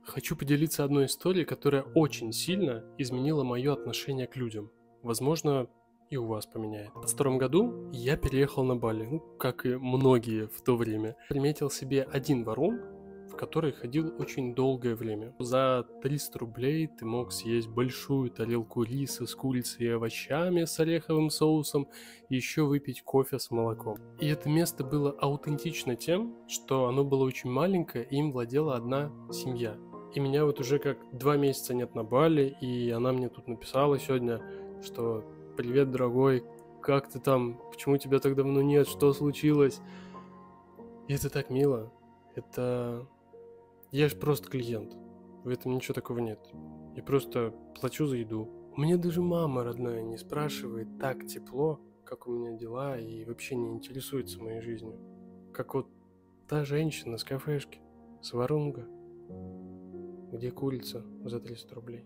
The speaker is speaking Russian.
Хочу поделиться одной историей, которая очень сильно изменила мое отношение к людям. Возможно, и у вас поменяет. В 22 году я переехал на Бали, как и многие в то время. Приметил себе один варун, в который ходил очень долгое время. За 300 рублей ты мог съесть большую тарелку риса с курицей и овощами с ореховым соусом и еще выпить кофе с молоком. И это место было аутентично тем, что оно было очень маленькое, и им владела одна семья. И меня вот уже как 2 месяца нет на Бали, и она мне тут написала сегодня, что «Привет, дорогой, как ты там? Почему тебя так давно нет? Что случилось?» И это так мило. Это... Я же просто клиент. В этом ничего такого нет. Я просто плачу за еду. У меня даже мама родная не спрашивает так тепло, как у меня дела, и вообще не интересуется моей жизнью. Как вот та женщина с кафешки, с Варунга, где курица за 300 рублей.